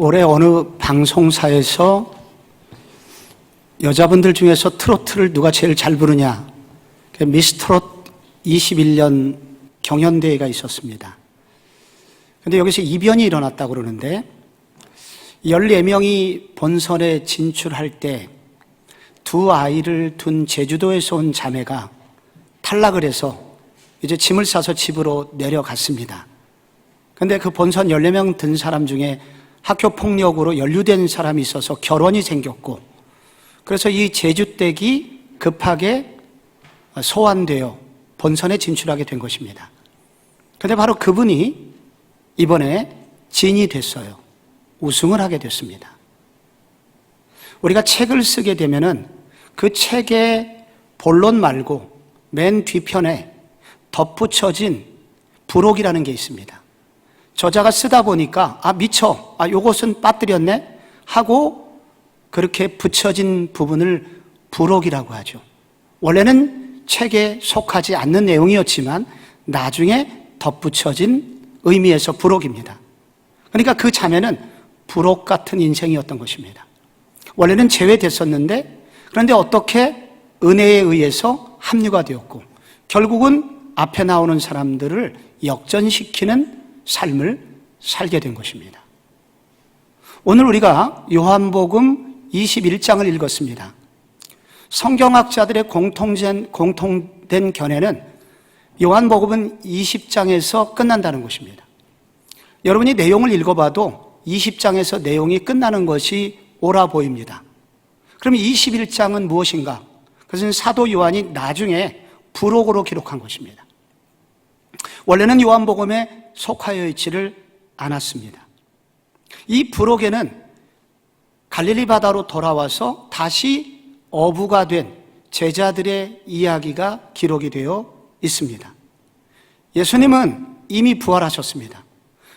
올해 어느 방송사에서 여자분들 중에서 트로트를 누가 제일 잘 부르냐, 미스트롯 21년 경연대회가 있었습니다. 그런데 여기서 이변이 일어났다고 그러는데 14명이 본선에 진출할 때 두 아이를 둔 제주도에서 온 자매가 탈락을 해서 이제 짐을 싸서 집으로 내려갔습니다. 그런데 그 본선 14명 든 사람 중에 학교 폭력으로 연루된 사람이 있어서 결혼이 생겼고, 그래서 이 제주댁이 급하게 소환되어 본선에 진출하게 된 것입니다. 그런데 바로 그분이 이번에 진이 됐어요. 우승을 하게 됐습니다. 우리가 책을 쓰게 되면은 그 책의 본론 말고 맨 뒤편에 덧붙여진 부록이라는 게 있습니다. 저자가 쓰다 보니까 미쳐, 요것은 빠뜨렸네 하고 그렇게 붙여진 부분을 부록이라고 하죠. 원래는 책에 속하지 않는 내용이었지만 나중에 덧붙여진 의미에서 부록입니다. 그러니까 그 자매는 부록 같은 인생이었던 것입니다. 원래는 제외됐었는데, 그런데 어떻게 은혜에 의해서 합류가 되었고 결국은 앞에 나오는 사람들을 역전시키는 삶을 살게 된 것입니다. 오늘 우리가 요한복음 21장을 읽었습니다. 성경학자들의 공통된 견해는 요한복음은 20장에서 끝난다는 것입니다. 여러분이 내용을 읽어봐도 20장에서 내용이 끝나는 것이 옳아 보입니다. 그럼 21장은 무엇인가? 그것은 사도 요한이 나중에 부록으로 기록한 것입니다. 원래는 요한복음에 속하여 있지를 않았습니다. 이 부록에는 갈릴리 바다로 돌아와서 다시 어부가 된 제자들의 이야기가 기록이 되어 있습니다. 예수님은 이미 부활하셨습니다.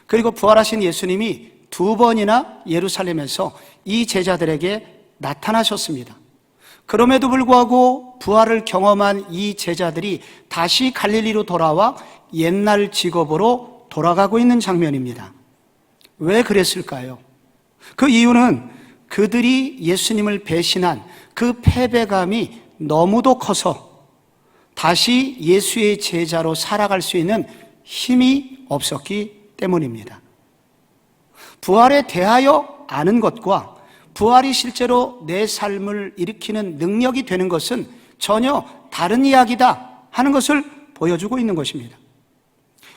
그리고 부활하신 예수님이 2번이나 예루살렘에서 이 제자들에게 나타나셨습니다. 그럼에도 불구하고 부활을 경험한 이 제자들이 다시 갈릴리로 돌아와 옛날 직업으로 돌아가고 있는 장면입니다. 왜 그랬을까요? 그 이유는 그들이 예수님을 배신한 그 패배감이 너무도 커서 다시 예수의 제자로 살아갈 수 있는 힘이 없었기 때문입니다. 부활에 대하여 아는 것과 부활이 실제로 내 삶을 일으키는 능력이 되는 것은 전혀 다른 이야기다 하는 것을 보여주고 있는 것입니다.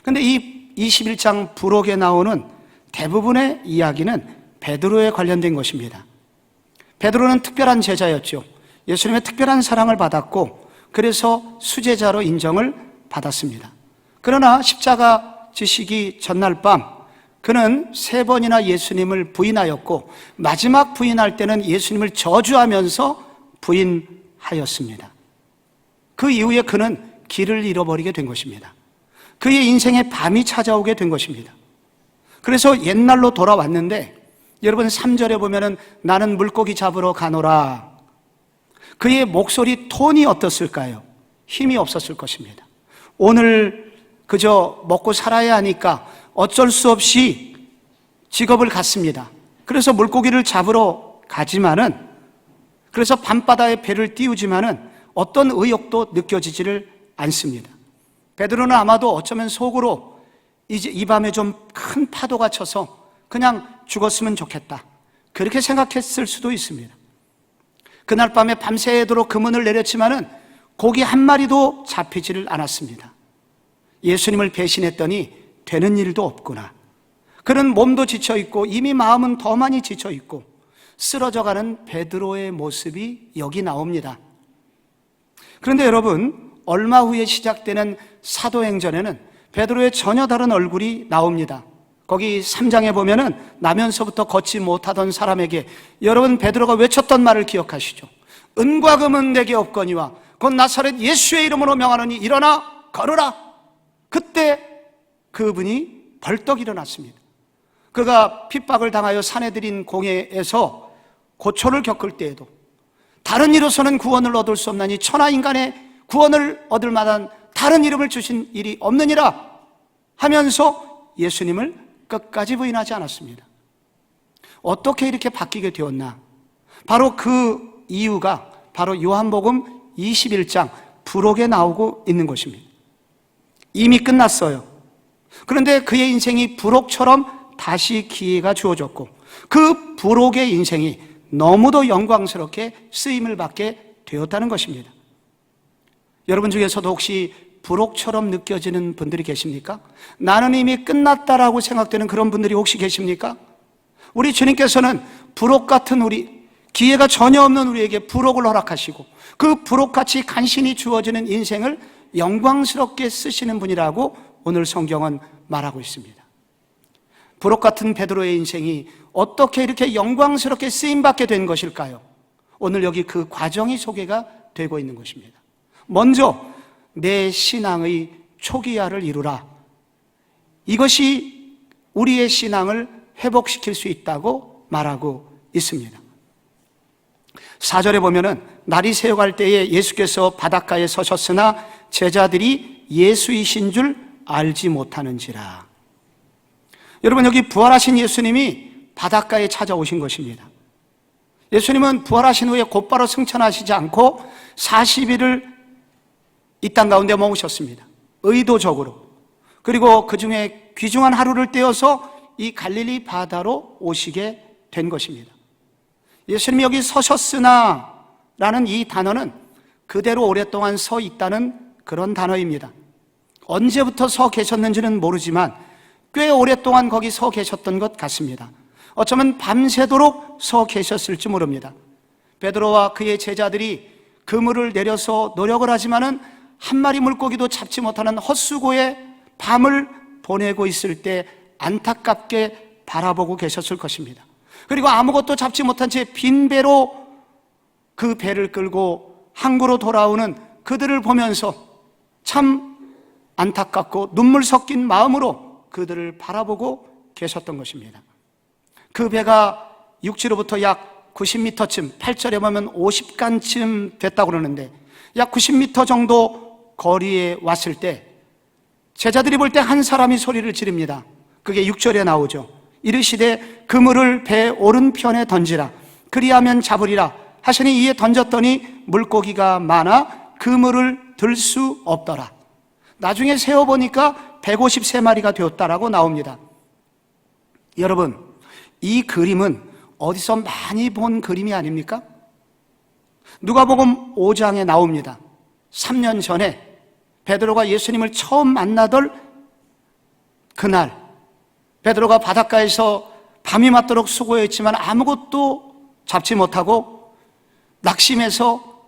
그런데 이 21장 부록에 나오는 대부분의 이야기는 베드로에 관련된 것입니다. 베드로는 특별한 제자였죠. 예수님의 특별한 사랑을 받았고 그래서 수제자로 인정을 받았습니다. 그러나 십자가 지시기 전날 밤 그는 3번이나 예수님을 부인하였고 마지막 부인할 때는 예수님을 저주하면서 부인하였습니다. 그 이후에 그는 길을 잃어버리게 된 것입니다. 그의 인생에 밤이 찾아오게 된 것입니다. 그래서 옛날로 돌아왔는데 여러분 3절에 보면은 나는 물고기 잡으러 가노라. 그의 목소리 톤이 어떻을까요? 힘이 없었을 것입니다. 오늘 그저 먹고 살아야 하니까 어쩔 수 없이 직업을 갖습니다. 그래서 물고기를 잡으러 가지만은, 그래서 밤바다에 배를 띄우지만은 어떤 의욕도 느껴지지를 않습니다. 베드로는 아마도 어쩌면 속으로 이제 이 밤에 좀 큰 파도가 쳐서 그냥 죽었으면 좋겠다, 그렇게 생각했을 수도 있습니다. 그날 밤에 밤새도록 그문을 내렸지만은 고기 한 마리도 잡히지를 않았습니다. 예수님을 배신했더니 되는 일도 없구나. 그는 몸도 지쳐있고 이미 마음은 더 많이 지쳐있고 쓰러져가는 베드로의 모습이 여기 나옵니다. 그런데 여러분, 얼마 후에 시작되는 사도행전에는 베드로의 전혀 다른 얼굴이 나옵니다. 거기 3장에 보면은 나면서부터 걷지 못하던 사람에게, 여러분 베드로가 외쳤던 말을 기억하시죠? 은과 금은 내게 없거니와 곧 나사렛 예수의 이름으로 명하노니 일어나 걸으라. 그때 그분이 벌떡 일어났습니다. 그가 핍박을 당하여 산에 들인 공회에서 고초를 겪을 때에도 다른 이로서는 구원을 얻을 수 없나니 천하 인간의 구원을 얻을 만한 다른 이름을 주신 일이 없느니라 하면서 예수님을 끝까지 부인하지 않았습니다. 어떻게 이렇게 바뀌게 되었나? 바로 그 이유가 바로 요한복음 21장 부록에 나오고 있는 것입니다. 이미 끝났어요. 그런데 그의 인생이 부록처럼 다시 기회가 주어졌고 그 부록의 인생이 너무도 영광스럽게 쓰임을 받게 되었다는 것입니다. 여러분 중에서도 혹시 부록처럼 느껴지는 분들이 계십니까? 나는 이미 끝났다라고 생각되는 그런 분들이 혹시 계십니까? 우리 주님께서는 부록 같은 기회가 전혀 없는 우리에게 부록을 허락하시고 그 부록같이 간신히 주어지는 인생을 영광스럽게 쓰시는 분이라고 오늘 성경은 말하고 있습니다. 부록 같은 베드로의 인생이 어떻게 이렇게 영광스럽게 쓰임받게 된 것일까요? 오늘 여기 그 과정이 소개가 되고 있는 것입니다. 먼저 내 신앙의 초기화를 이루라. 이것이 우리의 신앙을 회복시킬 수 있다고 말하고 있습니다. 4절에 보면은 날이 새어갈 때에 예수께서 바닷가에 서셨으나 제자들이 예수이신 줄 알지 못하는지라. 여러분, 여기 부활하신 예수님이 바닷가에 찾아오신 것입니다. 예수님은 부활하신 후에 곧바로 승천하시지 않고 40일을 이 땅 가운데 머무셨습니다. 의도적으로. 그리고 그 중에 귀중한 하루를 떼어서 이 갈릴리 바다로 오시게 된 것입니다. 예수님이 여기 서셨으나 라는 이 단어는 그대로 오랫동안 서 있다는 그런 단어입니다. 언제부터 서 계셨는지는 모르지만 꽤 오랫동안 거기 서 계셨던 것 같습니다. 어쩌면 밤새도록 서 계셨을지 모릅니다. 베드로와 그의 제자들이 그물을 내려서 노력을 하지만은 한 마리 물고기도 잡지 못하는 헛수고에 밤을 보내고 있을 때 안타깝게 바라보고 계셨을 것입니다. 그리고 아무것도 잡지 못한 채 빈 배로 그 배를 끌고 항구로 돌아오는 그들을 보면서 참 안타깝고 눈물 섞인 마음으로 그들을 바라보고 계셨던 것입니다. 그 배가 육지로부터 약 90m쯤, 8절에 보면 50간쯤 됐다고 그러는데 약 90m 정도 거리에 왔을 때 제자들이 볼 때 한 사람이 소리를 지릅니다. 그게 6절에 나오죠. 이르시되 그물을 배 오른편에 던지라. 그리하면 잡으리라 하시니 이에 던졌더니 물고기가 많아 그물을 들 수 없더라. 나중에 세어보니까 153마리가 되었다라고 나옵니다. 여러분, 이 그림은 어디서 많이 본 그림이 아닙니까? 누가복음 5장에 나옵니다. 3년 전에 베드로가 예수님을 처음 만나던 그날 베드로가 바닷가에서 밤이 맞도록 수고했지만 아무것도 잡지 못하고 낙심해서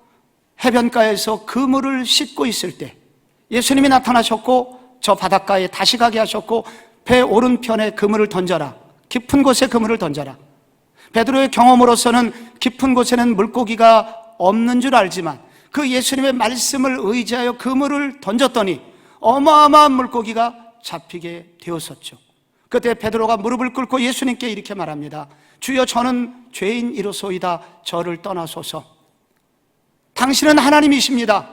해변가에서 그물을 씻고 있을 때 예수님이 나타나셨고 저 바닷가에 다시 가게 하셨고 배 오른편에 그물을 던져라. 깊은 곳에 그물을 던져라. 베드로의 경험으로서는 깊은 곳에는 물고기가 없는 줄 알지만 그 예수님의 말씀을 의지하여 그물을 던졌더니 어마어마한 물고기가 잡히게 되었었죠. 그때 베드로가 무릎을 꿇고 예수님께 이렇게 말합니다. 주여, 저는 죄인이로소이다. 저를 떠나소서. 당신은 하나님이십니다.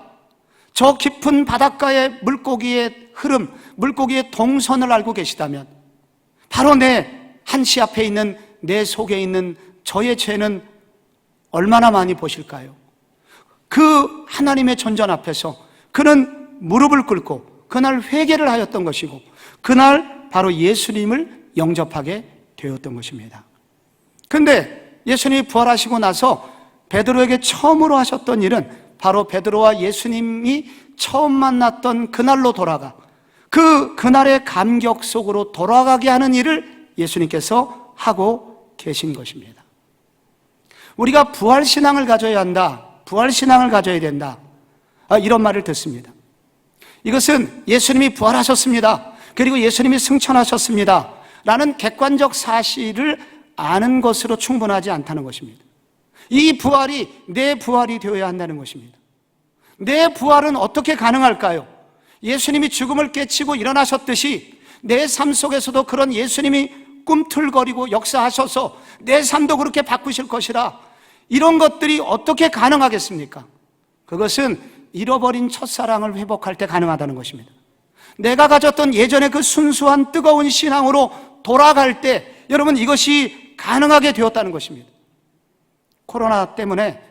저 깊은 바닷가의 물고기의 흐름, 물고기의 동선을 알고 계시다면 바로 내 한시 앞에 있는 내 속에 있는 저의 죄는 얼마나 많이 보실까요? 그 하나님의 전전 앞에서 그는 무릎을 꿇고 그날 회개를 하였던 것이고 그날 바로 예수님을 영접하게 되었던 것입니다. 그런데 예수님이 부활하시고 나서 베드로에게 처음으로 하셨던 일은 바로 베드로와 예수님이 처음 만났던 그날로 돌아가 그날의 감격 속으로 돌아가게 하는 일을 예수님께서 하고 계신 것입니다. 우리가 부활신앙을 가져야 한다, 부활신앙을 가져야 된다, 이런 말을 듣습니다. 이것은 예수님이 부활하셨습니다, 그리고 예수님이 승천하셨습니다 라는 객관적 사실을 아는 것으로 충분하지 않다는 것입니다. 이 부활이 내 부활이 되어야 한다는 것입니다. 내 부활은 어떻게 가능할까요? 예수님이 죽음을 깨치고 일어나셨듯이 내 삶 속에서도 그런 예수님이 꿈틀거리고 역사하셔서 내 삶도 그렇게 바꾸실 것이라, 이런 것들이 어떻게 가능하겠습니까? 그것은 잃어버린 첫사랑을 회복할 때 가능하다는 것입니다. 내가 가졌던 예전의 그 순수한 뜨거운 신앙으로 돌아갈 때, 여러분, 이것이 가능하게 되었다는 것입니다. 코로나 때문에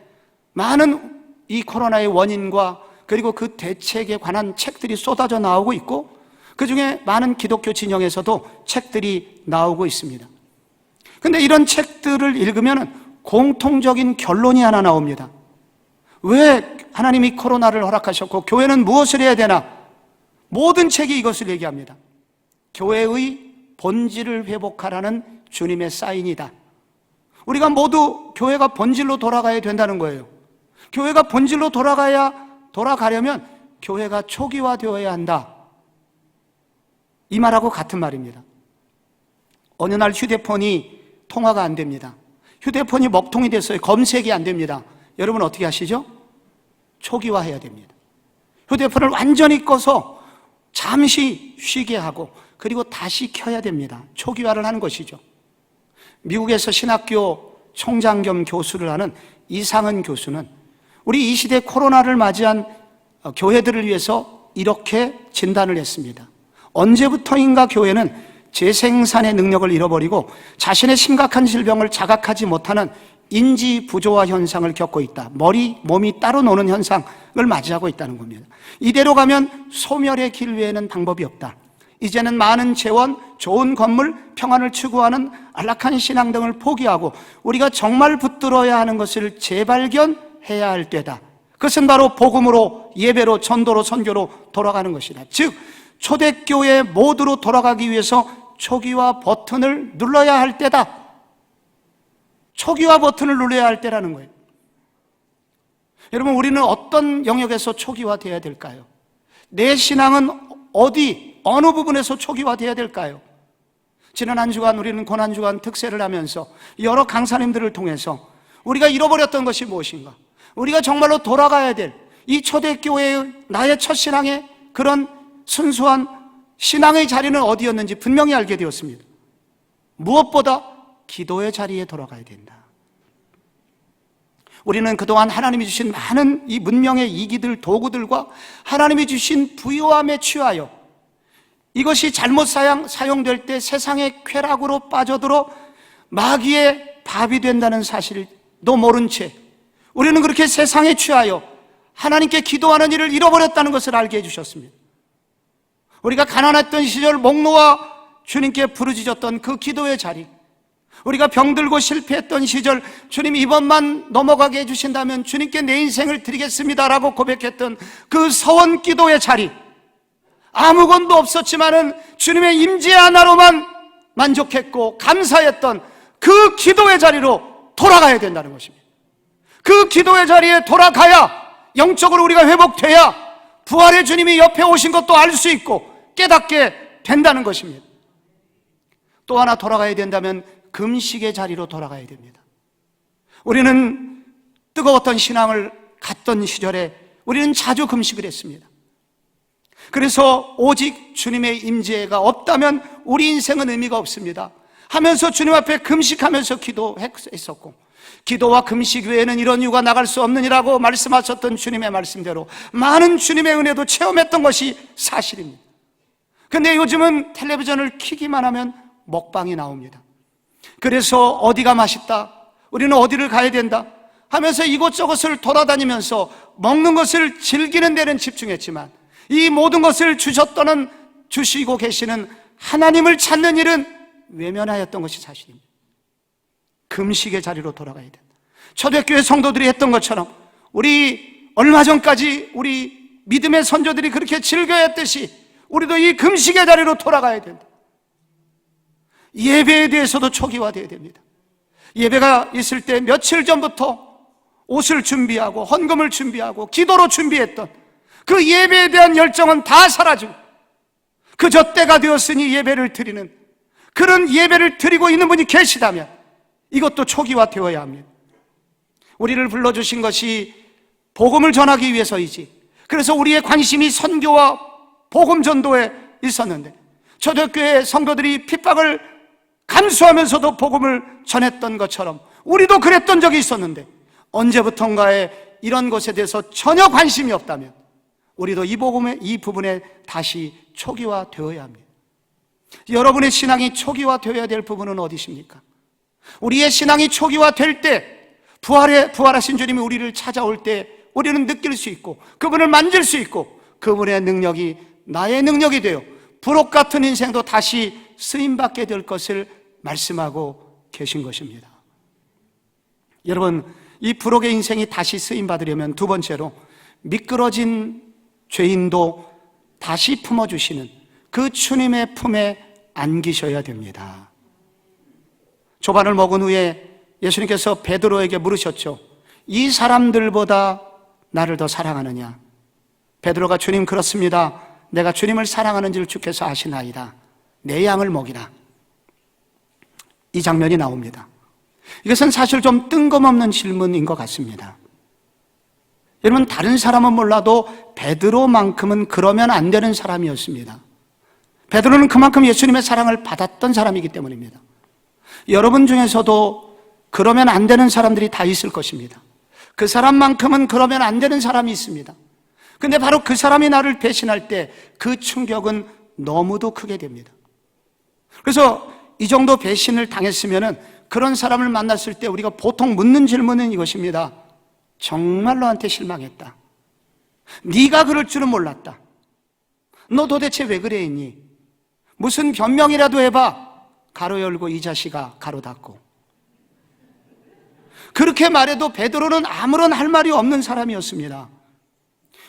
많은 이 코로나의 원인과 그리고 그 대책에 관한 책들이 쏟아져 나오고 있고, 그 중에 많은 기독교 진영에서도 책들이 나오고 있습니다. 근데 이런 책들을 읽으면 공통적인 결론이 하나 나옵니다. 왜 하나님이 코로나를 허락하셨고 교회는 무엇을 해야 되나? 모든 책이 이것을 얘기합니다. 교회의 본질을 회복하라는 주님의 사인이다. 우리가 모두 교회가 본질로 돌아가야 된다는 거예요. 교회가 본질로 돌아가려면 교회가 초기화되어야 한다. 이 말하고 같은 말입니다. 어느 날 휴대폰이 통화가 안 됩니다. 휴대폰이 먹통이 됐어요. 검색이 안 됩니다. 여러분 어떻게 하시죠? 초기화해야 됩니다. 휴대폰을 완전히 꺼서 잠시 쉬게 하고 그리고 다시 켜야 됩니다. 초기화를 하는 것이죠. 미국에서 신학교 총장 겸 교수를 하는 이상은 교수는 우리 이 시대 코로나를 맞이한 교회들을 위해서 이렇게 진단을 했습니다. 언제부터인가 교회는 재생산의 능력을 잃어버리고 자신의 심각한 질병을 자각하지 못하는 인지 부조화 현상을 겪고 있다. 몸이 따로 노는 현상을 맞이하고 있다는 겁니다. 이대로 가면 소멸의 길 외에는 방법이 없다. 이제는 많은 재원, 좋은 건물, 평안을 추구하는 안락한 신앙 등을 포기하고 우리가 정말 붙들어야 하는 것을 재발견해야 할 때다. 그것은 바로 복음으로, 예배로, 전도로, 선교로 돌아가는 것이다. 즉 초대교회 모두로 돌아가기 위해서 초기화 버튼을 눌러야 할 때다. 초기화 버튼을 눌러야 할 때라는 거예요. 여러분, 우리는 어떤 영역에서 초기화되어야 될까요? 내 신앙은 어느 부분에서 초기화되어야 될까요? 지난 한 주간 우리는 고난주간 특세를 하면서 여러 강사님들을 통해서 우리가 잃어버렸던 것이 무엇인가, 우리가 정말로 돌아가야 될 이 초대교회의 나의 첫 신앙의 그런 순수한 신앙의 자리는 어디였는지 분명히 알게 되었습니다. 무엇보다 기도의 자리에 돌아가야 된다. 우리는 그동안 하나님이 주신 많은 이 문명의 이기들, 도구들과 하나님이 주신 부요함에 취하여 이것이 잘못 사용될 때 세상의 쾌락으로 빠져들어 마귀의 밥이 된다는 사실도 모른 채 우리는 그렇게 세상에 취하여 하나님께 기도하는 일을 잃어버렸다는 것을 알게 해주셨습니다. 우리가 가난했던 시절 목 놓아 주님께 부르짖었던 그 기도의 자리, 우리가 병들고 실패했던 시절 주님 이번만 넘어가게 해주신다면 주님께 내 인생을 드리겠습니다라고 고백했던 그 서원 기도의 자리, 아무것도 없었지만은 주님의 임재 하나로만 만족했고 감사했던 그 기도의 자리로 돌아가야 된다는 것입니다. 그 기도의 자리에 돌아가야 영적으로 우리가 회복돼야 부활의 주님이 옆에 오신 것도 알 수 있고 깨닫게 된다는 것입니다. 또 하나 돌아가야 된다면 금식의 자리로 돌아가야 됩니다. 우리는 뜨거웠던 신앙을 갖던 시절에 우리는 자주 금식을 했습니다. 그래서 오직 주님의 임재가 없다면 우리 인생은 의미가 없습니다 하면서 주님 앞에 금식하면서 기도했었고, 기도와 금식 외에는 이런 이유가 나갈 수 없느니라고 말씀하셨던 주님의 말씀대로 많은 주님의 은혜도 체험했던 것이 사실입니다. 근데 요즘은 텔레비전을 켜기만 하면 먹방이 나옵니다. 그래서 어디가 맛있다, 우리는 어디를 가야 된다 하면서 이곳저곳을 돌아다니면서 먹는 것을 즐기는 데는 집중했지만 이 모든 것을 주시고 계시는 하나님을 찾는 일은 외면하였던 것이 사실입니다. 금식의 자리로 돌아가야 된다. 초대교회 성도들이 했던 것처럼 우리 얼마 전까지 우리 믿음의 선조들이 그렇게 즐겨야 했듯이 우리도 이 금식의 자리로 돌아가야 된다. 예배에 대해서도 초기화되어야 됩니다. 예배가 있을 때 며칠 전부터 옷을 준비하고 헌금을 준비하고 기도로 준비했던 그 예배에 대한 열정은 다 사라지고 그저 때가 되었으니 예배를 드리는 그런 예배를 드리고 있는 분이 계시다면 이것도 초기화되어야 합니다. 우리를 불러주신 것이 복음을 전하기 위해서이지, 그래서 우리의 관심이 선교와 복음 전도에 있었는데 초대교회 성도들이 핍박을 감수하면서도 복음을 전했던 것처럼 우리도 그랬던 적이 있었는데 언제부턴가에 이런 것에 대해서 전혀 관심이 없다면 우리도 이 부분에 다시 초기화되어야 합니다. 여러분의 신앙이 초기화되어야 될 부분은 어디십니까? 우리의 신앙이 초기화될 때, 부활하신 주님이 우리를 찾아올 때 우리는 느낄 수 있고 그분을 만질 수 있고 그분의 능력이 나의 능력이 되어 부록 같은 인생도 다시 쓰임받게 될 것을 말씀하고 계신 것입니다. 여러분, 이 부록의 인생이 다시 쓰임받으려면 두 번째로 미끄러진 죄인도 다시 품어주시는 그 주님의 품에 안기셔야 됩니다. 조반을 먹은 후에 예수님께서 베드로에게 물으셨죠. 이 사람들보다 나를 더 사랑하느냐? 베드로가 주님 그렇습니다. 내가 주님을 사랑하는 줄 주께서 아시나이다. 내 양을 먹이라. 이 장면이 나옵니다. 이것은 사실 좀 뜬금없는 질문인 것 같습니다. 여러분, 다른 사람은 몰라도 베드로만큼은 그러면 안 되는 사람이었습니다. 베드로는 그만큼 예수님의 사랑을 받았던 사람이기 때문입니다. 여러분 중에서도 그러면 안 되는 사람들이 다 있을 것입니다. 그 사람만큼은 그러면 안 되는 사람이 있습니다. 근데 바로 그 사람이 나를 배신할 때 그 충격은 너무도 크게 됩니다. 그래서 이 정도 배신을 당했으면은 그런 사람을 만났을 때 우리가 보통 묻는 질문은 이것입니다. 정말 너한테 실망했다. 네가 그럴 줄은 몰랐다. 너 도대체 왜 그래 했니? 무슨 변명이라도 해봐. 가로 열고 이 자식아 가로 닫고. 그렇게 말해도 베드로는 아무런 할 말이 없는 사람이었습니다.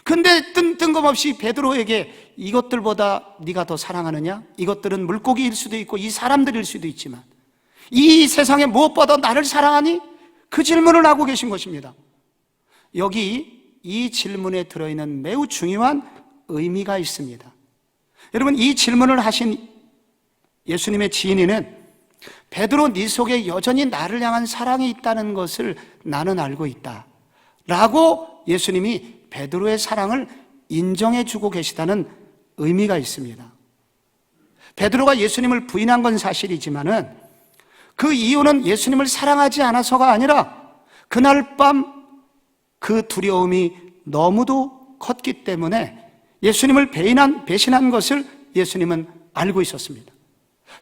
근데 뜬금없이 베드로에게 이것들보다 네가 더 사랑하느냐? 이것들은 물고기일 수도 있고 이 사람들일 수도 있지만 이 세상에 무엇보다 나를 사랑하니? 그 질문을 하고 계신 것입니다. 여기 이 질문에 들어있는 매우 중요한 의미가 있습니다. 여러분, 이 질문을 하신 예수님의 지인이는 베드로, 네 속에 여전히 나를 향한 사랑이 있다는 것을 나는 알고 있다 라고 예수님이 베드로의 사랑을 인정해 주고 계시다는 의미가 있습니다. 베드로가 예수님을 부인한 건 사실이지만은 그 이유는 예수님을 사랑하지 않아서가 아니라 그날 밤 그 두려움이 너무도 컸기 때문에 예수님을 배신한 것을 예수님은 알고 있었습니다.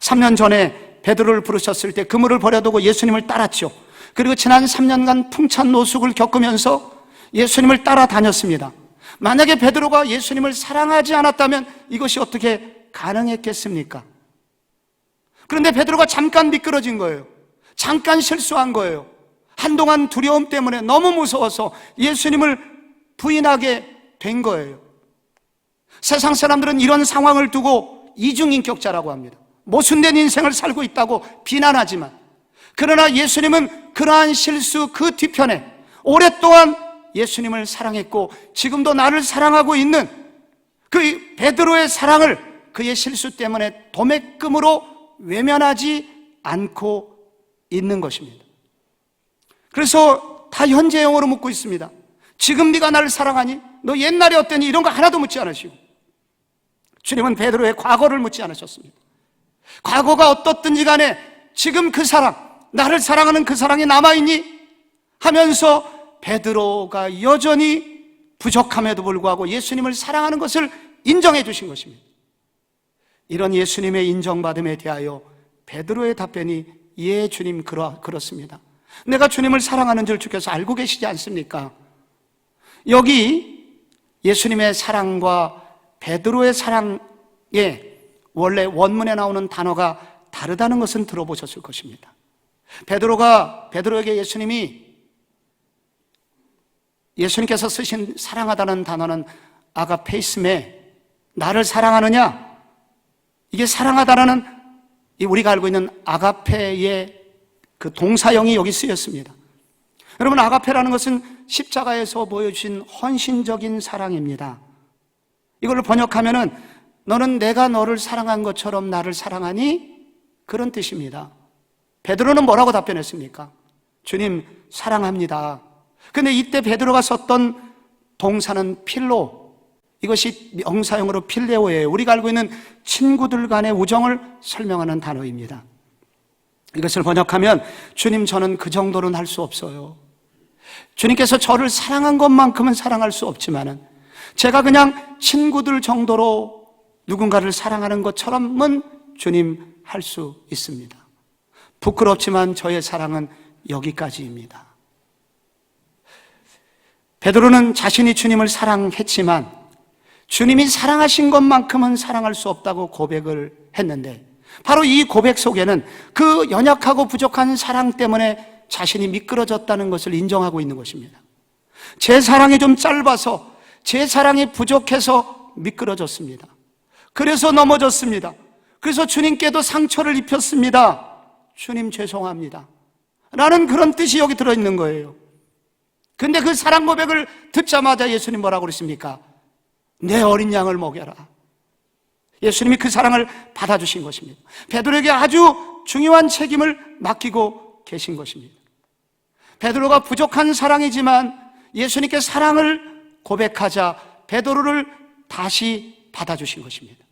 3년 전에 베드로를 부르셨을 때 그물을 버려두고 예수님을 따랐죠. 그리고 지난 3년간 풍찬 노숙을 겪으면서 예수님을 따라다녔습니다. 만약에 베드로가 예수님을 사랑하지 않았다면 이것이 어떻게 가능했겠습니까? 그런데 베드로가 잠깐 미끄러진 거예요. 잠깐 실수한 거예요. 한동안 두려움 때문에 너무 무서워서 예수님을 부인하게 된 거예요. 세상 사람들은 이런 상황을 두고 이중인격자라고 합니다. 모순된 인생을 살고 있다고 비난하지만, 그러나 예수님은 그러한 실수 그 뒤편에 오랫동안 예수님을 사랑했고 지금도 나를 사랑하고 있는 그 베드로의 사랑을 그의 실수 때문에 도매금으로 외면하지 않고 있는 것입니다. 그래서 다 현재형으로 묻고 있습니다. 지금 네가 나를 사랑하니? 너 옛날에 어땠니? 이런 거 하나도 묻지 않으시고, 주님은 베드로의 과거를 묻지 않으셨습니다. 과거가 어떻든지 간에 지금 그 사랑, 나를 사랑하는 그 사랑이 남아있니? 하면서 베드로가 여전히 부족함에도 불구하고 예수님을 사랑하는 것을 인정해 주신 것입니다. 이런 예수님의 인정받음에 대하여 베드로의 답변이 예 주님 그렇습니다. 내가 주님을 사랑하는 줄 주께서 알고 계시지 않습니까? 여기 예수님의 사랑과 베드로의 사랑에 원래 원문에 나오는 단어가 다르다는 것은 들어보셨을 것입니다. 베드로에게 예수님께서 쓰신 사랑하다는 단어는 아가페이스메, 나를 사랑하느냐? 이게 사랑하다라는 우리가 알고 있는 아가페의 그 동사형이 여기 쓰였습니다. 여러분, 아가페라는 것은 십자가에서 보여주신 헌신적인 사랑입니다. 이걸 번역하면은 너는 내가 너를 사랑한 것처럼 나를 사랑하니? 그런 뜻입니다. 베드로는 뭐라고 답변했습니까? 주님, 사랑합니다. 근데 이때 베드로가 썼던 동사는 필로, 이것이 명사형으로 필레오예요. 우리가 알고 있는 친구들 간의 우정을 설명하는 단어입니다. 이것을 번역하면 주님, 저는 그 정도는 할 수 없어요. 주님께서 저를 사랑한 것만큼은 사랑할 수 없지만은 제가 그냥 친구들 정도로 누군가를 사랑하는 것처럼은 주님 할 수 있습니다. 부끄럽지만 저의 사랑은 여기까지입니다. 베드로는 자신이 주님을 사랑했지만 주님이 사랑하신 것만큼은 사랑할 수 없다고 고백을 했는데, 바로 이 고백 속에는 그 연약하고 부족한 사랑 때문에 자신이 미끄러졌다는 것을 인정하고 있는 것입니다. 제 사랑이 좀 짧아서, 제 사랑이 부족해서 미끄러졌습니다. 그래서 넘어졌습니다. 그래서 주님께도 상처를 입혔습니다. 주님 죄송합니다 라는 그런 뜻이 여기 들어있는 거예요. 근데 그 사랑 고백을 듣자마자 예수님 뭐라고 그랬습니까? 내 어린 양을 먹여라. 예수님이 그 사랑을 받아주신 것입니다. 베드로에게 아주 중요한 책임을 맡기고 계신 것입니다. 베드로가 부족한 사랑이지만 예수님께 사랑을 고백하자 베드로를 다시 받아주신 것입니다.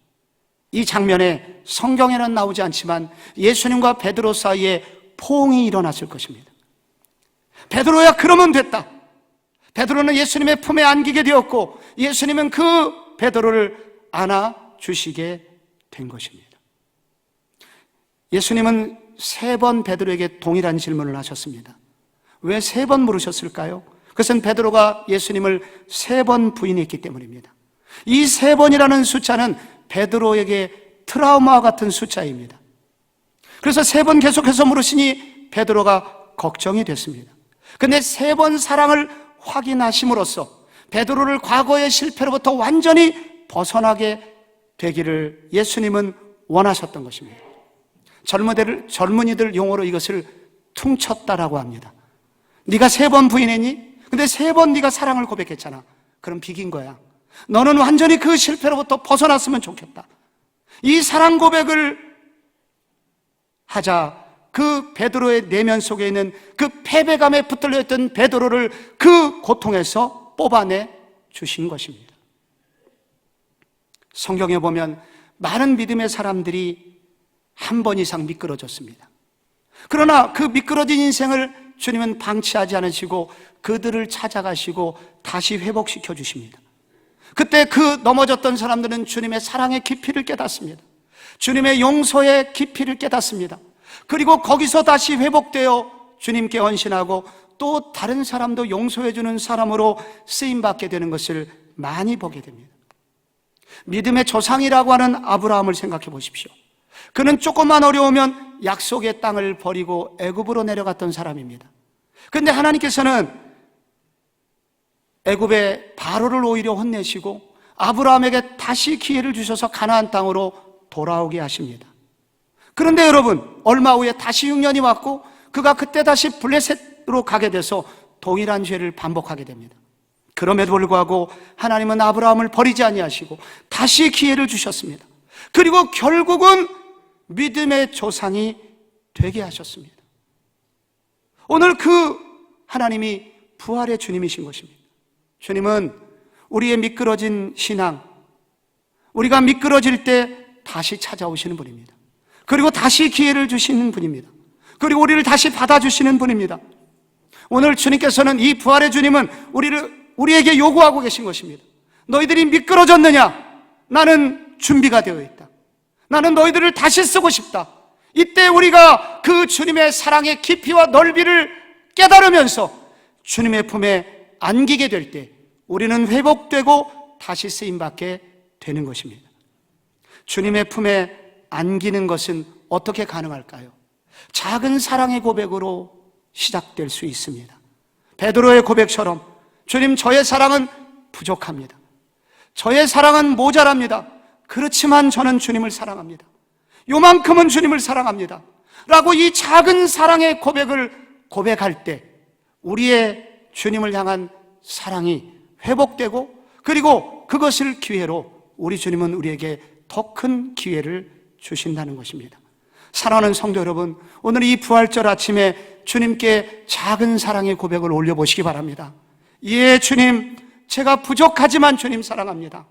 이 장면에 성경에는 나오지 않지만 예수님과 베드로 사이에 포옹이 일어났을 것입니다. 베드로야, 그러면 됐다. 베드로는 예수님의 품에 안기게 되었고 예수님은 그 베드로를 안아주시게 된 것입니다. 예수님은 3번 베드로에게 동일한 질문을 하셨습니다. 왜 3번 물으셨을까요? 그것은 베드로가 예수님을 3번 부인했기 때문입니다. 이 3번이라는 숫자는 베드로에게 트라우마와 같은 숫자입니다. 그래서 3번 계속해서 물으시니 베드로가 걱정이 됐습니다. 근데 3번 사랑을 확인하심으로써 베드로를 과거의 실패로부터 완전히 벗어나게 되기를 예수님은 원하셨던 것입니다. 젊은이들 용어로 이것을 퉁쳤다라고 합니다. 네가 3번 부인했니? 근데 3번 네가 사랑을 고백했잖아. 그럼 비긴 거야. 너는 완전히 그 실패로부터 벗어났으면 좋겠다. 이 사랑 고백을 하자 그 베드로의 내면 속에 있는 그 패배감에 붙들려 있던 베드로를 그 고통에서 뽑아내 주신 것입니다. 성경에 보면 많은 믿음의 사람들이 한 번 이상 미끄러졌습니다. 그러나 그 미끄러진 인생을 주님은 방치하지 않으시고 그들을 찾아가시고 다시 회복시켜 주십니다. 그때 그 넘어졌던 사람들은 주님의 사랑의 깊이를 깨닫습니다. 주님의 용서의 깊이를 깨닫습니다. 그리고 거기서 다시 회복되어 주님께 헌신하고 또 다른 사람도 용서해주는 사람으로 쓰임받게 되는 것을 많이 보게 됩니다. 믿음의 조상이라고 하는 아브라함을 생각해 보십시오. 그는 조금만 어려우면 약속의 땅을 버리고 애굽으로 내려갔던 사람입니다. 그런데 하나님께서는 애굽의 바로를 오히려 혼내시고 아브라함에게 다시 기회를 주셔서 가나안 땅으로 돌아오게 하십니다. 그런데 여러분, 얼마 후에 다시 6년이 왔고 그가 그때 다시 블레셋으로 가게 돼서 동일한 죄를 반복하게 됩니다. 그럼에도 불구하고 하나님은 아브라함을 버리지 아니하시고 다시 기회를 주셨습니다. 그리고 결국은 믿음의 조상이 되게 하셨습니다. 오늘 그 하나님이 부활의 주님이신 것입니다. 주님은 우리의 미끄러진 신앙, 우리가 미끄러질 때 다시 찾아오시는 분입니다. 그리고 다시 기회를 주시는 분입니다. 그리고 우리를 다시 받아주시는 분입니다. 오늘 주님께서는, 이 부활의 주님은 우리에게 요구하고 계신 것입니다. 너희들이 미끄러졌느냐? 나는 준비가 되어 있다. 나는 너희들을 다시 쓰고 싶다. 이때 우리가 그 주님의 사랑의 깊이와 넓이를 깨달으면서 주님의 품에 안기게 될 때 우리는 회복되고 다시 쓰임받게 되는 것입니다. 주님의 품에 안기는 것은 어떻게 가능할까요? 작은 사랑의 고백으로 시작될 수 있습니다. 베드로의 고백처럼, 주님, 저의 사랑은 부족합니다. 저의 사랑은 모자랍니다. 그렇지만 저는 주님을 사랑합니다. 요만큼은 주님을 사랑합니다 라고 이 작은 사랑의 고백을 고백할 때 우리의 주님을 향한 사랑이 회복되고, 그리고 그것을 기회로 우리 주님은 우리에게 더 큰 기회를 주신다는 것입니다. 사랑하는 성도 여러분, 오늘 이 부활절 아침에 주님께 작은 사랑의 고백을 올려보시기 바랍니다. 예, 주님, 제가 부족하지만 주님 사랑합니다.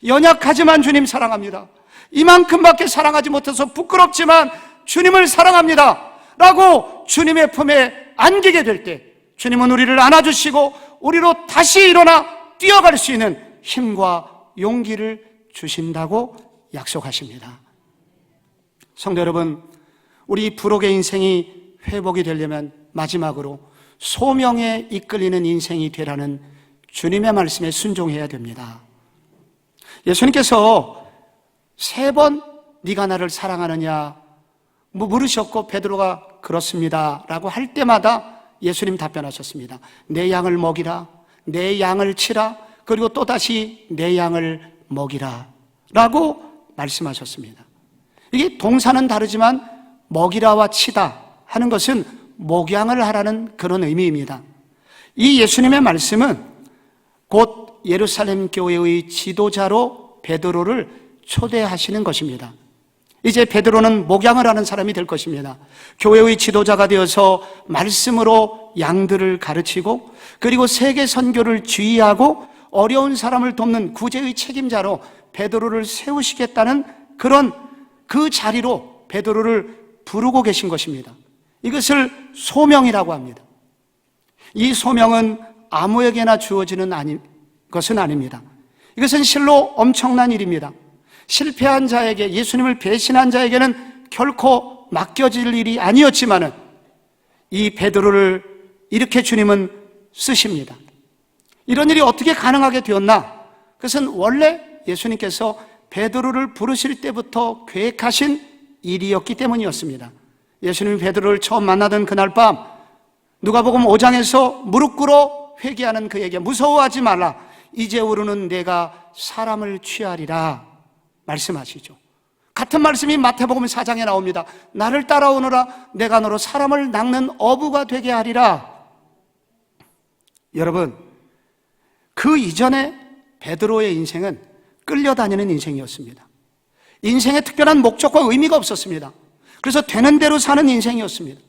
연약하지만 주님 사랑합니다. 이만큼밖에 사랑하지 못해서 부끄럽지만 주님을 사랑합니다 라고 주님의 품에 안기게 될 때 주님은 우리를 안아주시고 우리로 다시 일어나 뛰어갈 수 있는 힘과 용기를 주신다고 약속하십니다. 성도 여러분, 우리 부록의 인생이 회복이 되려면 마지막으로 소명에 이끌리는 인생이 되라는 주님의 말씀에 순종해야 됩니다. 예수님께서 3번 네가 나를 사랑하느냐 물으셨고 베드로가 그렇습니다 라고 할 때마다 예수님 답변하셨습니다. 내 양을 먹이라, 내 양을 치라, 그리고 또다시 내 양을 먹이라 라고 말씀하셨습니다. 이게 동사는 다르지만 먹이라와 치다 하는 것은 목양을 하라는 그런 의미입니다. 이 예수님의 말씀은 곧 예루살렘 교회의 지도자로 베드로를 초대하시는 것입니다. 이제 베드로는 목양을 하는 사람이 될 것입니다. 교회의 지도자가 되어서 말씀으로 양들을 가르치고 그리고 세계 선교를 지휘하고 어려운 사람을 돕는 구제의 책임자로 베드로를 세우시겠다는 그런 그 자리로 베드로를 부르고 계신 것입니다. 이것을 소명이라고 합니다. 이 소명은 아무에게나 주어지는 것은 아닙니다. 이것은 실로 엄청난 일입니다. 실패한 자에게, 예수님을 배신한 자에게는 결코 맡겨질 일이 아니었지만은 이 베드로를 이렇게 주님은 쓰십니다. 이런 일이 어떻게 가능하게 되었나? 그것은 원래 예수님께서 베드로를 부르실 때부터 계획하신 일이었기 때문이었습니다. 예수님이 베드로를 처음 만나던 그날 밤 누가복음 5장에서 무릎 꿇어 회개하는 그에게 무서워하지 말라, 이제후로는 내가 사람을 취하리라 말씀하시죠. 같은 말씀이 마태복음 4장에 나옵니다. 나를 따라오너라, 내가 너로 사람을 낚는 어부가 되게 하리라. 여러분, 그 이전에 베드로의 인생은 끌려다니는 인생이었습니다. 인생에 특별한 목적과 의미가 없었습니다. 그래서 되는 대로 사는 인생이었습니다.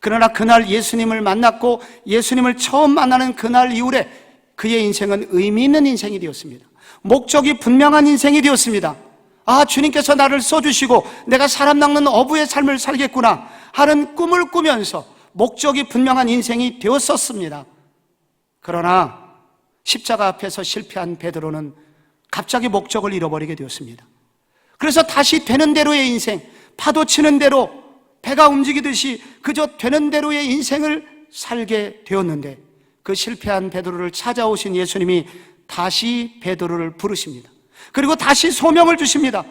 그러나 그날 예수님을 만났고 예수님을 처음 만나는 그날 이후에 그의 인생은 의미 있는 인생이 되었습니다. 목적이 분명한 인생이 되었습니다. 아, 주님께서 나를 써주시고 내가 사람 낚는 어부의 삶을 살겠구나 하는 꿈을 꾸면서 목적이 분명한 인생이 되었었습니다. 그러나 십자가 앞에서 실패한 베드로는 갑자기 목적을 잃어버리게 되었습니다. 그래서 다시 되는 대로의 인생, 파도 치는 대로 배가 움직이듯이 그저 되는 대로의 인생을 살게 되었는데, 그 실패한 베드로를 찾아오신 예수님이 다시 베드로를 부르십니다. 그리고 다시 소명을 주십니다.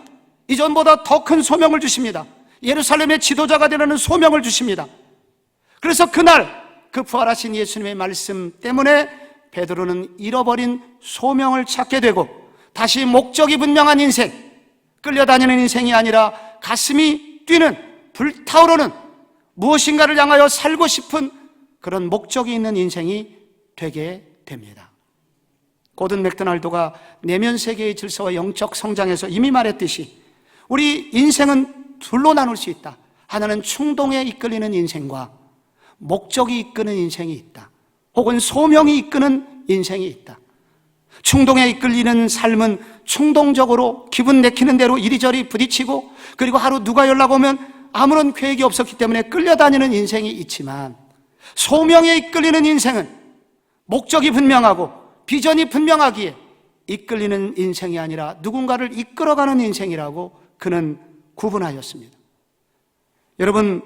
이전보다 더 큰 소명을 주십니다. 예루살렘의 지도자가 되라는 소명을 주십니다. 그래서 그날 그 부활하신 예수님의 말씀 때문에 베드로는 잃어버린 소명을 찾게 되고 다시 목적이 분명한 인생, 끌려다니는 인생이 아니라 가슴이 뛰는, 불타오르는, 무엇인가를 향하여 살고 싶은 그런 목적이 있는 인생이 되게 됩니다. 고든 맥도날드가 내면 세계의 질서와 영적 성장에서 이미 말했듯이 우리 인생은 둘로 나눌 수 있다. 하나는 충동에 이끌리는 인생과 목적이 이끄는 인생이 있다. 혹은 소명이 이끄는 인생이 있다. 충동에 이끌리는 삶은 충동적으로 기분 내키는 대로 이리저리 부딪히고, 그리고 하루 누가 연락 오면 아무런 계획이 없었기 때문에 끌려다니는 인생이 있지만, 소명에 이끌리는 인생은 목적이 분명하고 비전이 분명하기에 이끌리는 인생이 아니라 누군가를 이끌어가는 인생이라고 그는 구분하였습니다. 여러분,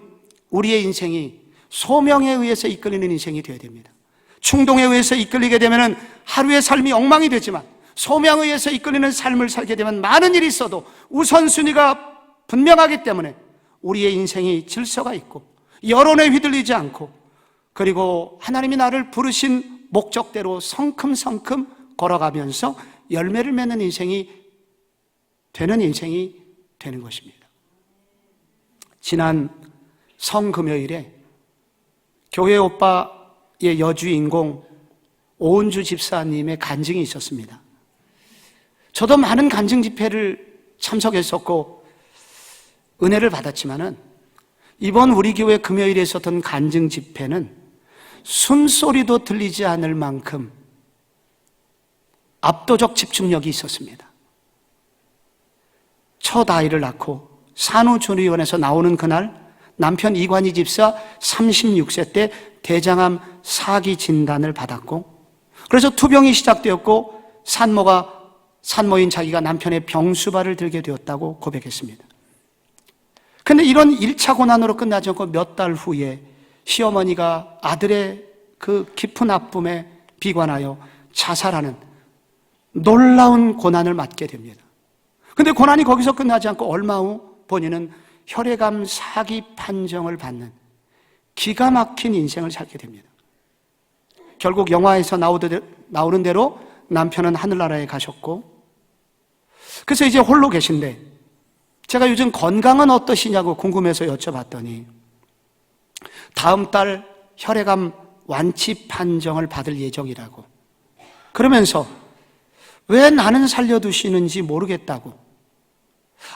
우리의 인생이 소명에 의해서 이끌리는 인생이 되어야 됩니다. 충동에 의해서 이끌리게 되면 하루의 삶이 엉망이 되지만, 소명에 의해서 이끌리는 삶을 살게 되면 많은 일이 있어도 우선순위가 분명하기 때문에 우리의 인생이 질서가 있고 여론에 휘둘리지 않고, 그리고 하나님이 나를 부르신 목적대로 성큼성큼 걸어가면서 열매를 맺는 인생이 되는 것입니다. 지난 성금요일에 교회 오빠의 여주인공 오은주 집사님의 간증이 있었습니다. 저도 많은 간증 집회를 참석했었고 은혜를 받았지만은 이번 우리 교회 금요일에 있었던 간증 집회는 숨소리도 들리지 않을 만큼 압도적 집중력이 있었습니다. 첫 아이를 낳고 산후조리원에서 나오는 그날 남편 이관희 집사 36세 때 대장암 4기 진단을 받았고, 그래서 투병이 시작되었고 산모인 자기가 남편의 병수발을 들게 되었다고 고백했습니다. 근데 이런 1차 고난으로 끝나지 않고 몇 달 후에 시어머니가 아들의 그 깊은 아픔에 비관하여 자살하는 놀라운 고난을 맞게 됩니다. 근데 고난이 거기서 끝나지 않고 얼마 후 본인은 혈액암 사기 판정을 받는 기가 막힌 인생을 살게 됩니다. 결국 영화에서 나오는 대로 남편은 하늘나라에 가셨고, 그래서 이제 홀로 계신데 제가 요즘 건강은 어떠시냐고 궁금해서 여쭤봤더니 다음 달 혈액암 완치 판정을 받을 예정이라고, 그러면서 왜 나는 살려두시는지 모르겠다고,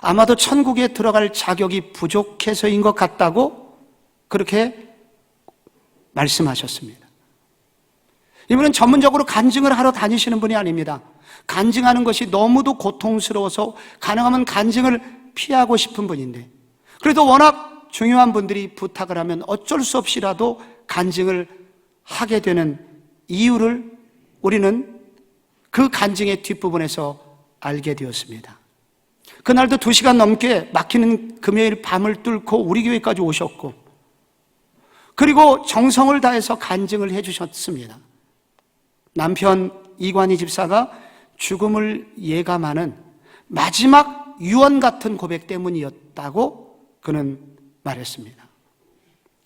아마도 천국에 들어갈 자격이 부족해서인 것 같다고 그렇게 말씀하셨습니다. 이분은 전문적으로 간증을 하러 다니시는 분이 아닙니다. 간증하는 것이 너무도 고통스러워서 가능하면 간증을 피하고 싶은 분인데, 그래도 워낙 중요한 분들이 부탁을 하면 어쩔 수 없이라도 간증을 하게 되는 이유를 우리는 그 간증의 뒷부분에서 알게 되었습니다. 그날도 2시간 넘게 막히는 금요일 밤을 뚫고 우리 교회까지 오셨고, 그리고 정성을 다해서 간증을 해주셨습니다. 남편 이관희 집사가 죽음을 예감하는 마지막 유언 같은 고백 때문이었다고 그는 말했습니다.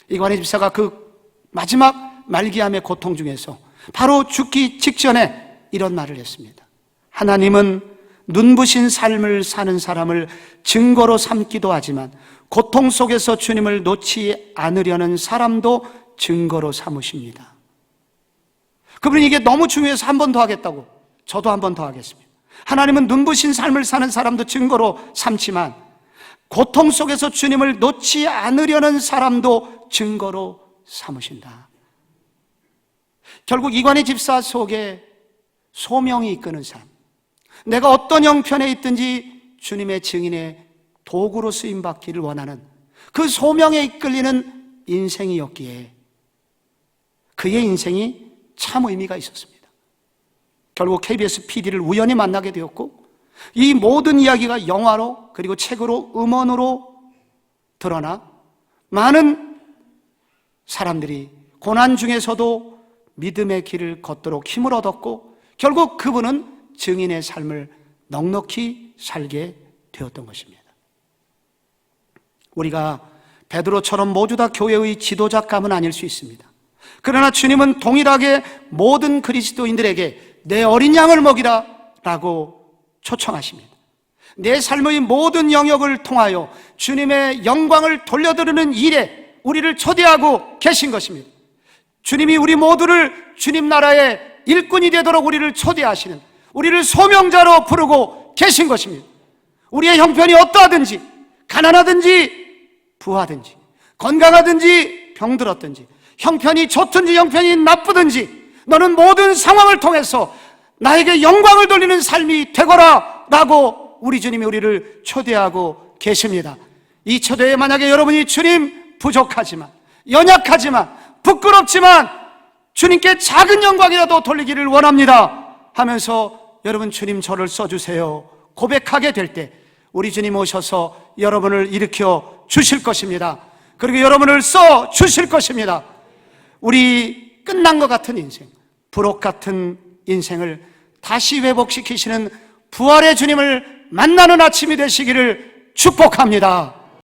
이관희 집사가 그 마지막 말기암의 고통 중에서 바로 죽기 직전에 이런 말을 했습니다. 하나님은 눈부신 삶을 사는 사람을 증거로 삼기도 하지만 고통 속에서 주님을 놓지 않으려는 사람도 증거로 삼으십니다. 그분이 이게 너무 중요해서 한 번 더 하겠다고, 저도 한 번 더 하겠습니다. 하나님은 눈부신 삶을 사는 사람도 증거로 삼지만 고통 속에서 주님을 놓지 않으려는 사람도 증거로 삼으신다. 결국 이관희 집사 속에 소명이 이끄는 삶, 내가 어떤 형편에 있든지 주님의 증인의 도구로 쓰임받기를 원하는 그 소명에 이끌리는 인생이었기에 그의 인생이 참 의미가 있었습니다. 결국 KBS PD를 우연히 만나게 되었고, 이 모든 이야기가 영화로 그리고 책으로 음원으로 드러나 많은 사람들이 고난 중에서도 믿음의 길을 걷도록 힘을 얻었고, 결국 그분은 증인의 삶을 넉넉히 살게 되었던 것입니다. 우리가 베드로처럼 모두 다 교회의 지도자감은 아닐 수 있습니다. 그러나 주님은 동일하게 모든 그리스도인들에게 내 어린 양을 먹이라 라고 초청하십니다. 내 삶의 모든 영역을 통하여 주님의 영광을 돌려드리는 일에 우리를 초대하고 계신 것입니다. 주님이 우리 모두를 주님 나라의 일꾼이 되도록 우리를 초대하시는, 우리를 소명자로 부르고 계신 것입니다. 우리의 형편이 어떠하든지, 가난하든지 부하든지, 건강하든지 병들었든지, 형편이 좋든지 형편이 나쁘든지 너는 모든 상황을 통해서 나에게 영광을 돌리는 삶이 되거라 라고 우리 주님이 우리를 초대하고 계십니다. 이 초대에 만약에 여러분이 주님 부족하지만, 연약하지만, 부끄럽지만 주님께 작은 영광이라도 돌리기를 원합니다 하면서 여러분 주님 저를 써주세요 고백하게 될 때 우리 주님 오셔서 여러분을 일으켜 주실 것입니다. 그리고 여러분을 써 주실 것입니다. 우리 끝난 것 같은 인생, 불옥 같은 인생을 다시 회복시키시는 부활의 주님을 만나는 아침이 되시기를 축복합니다.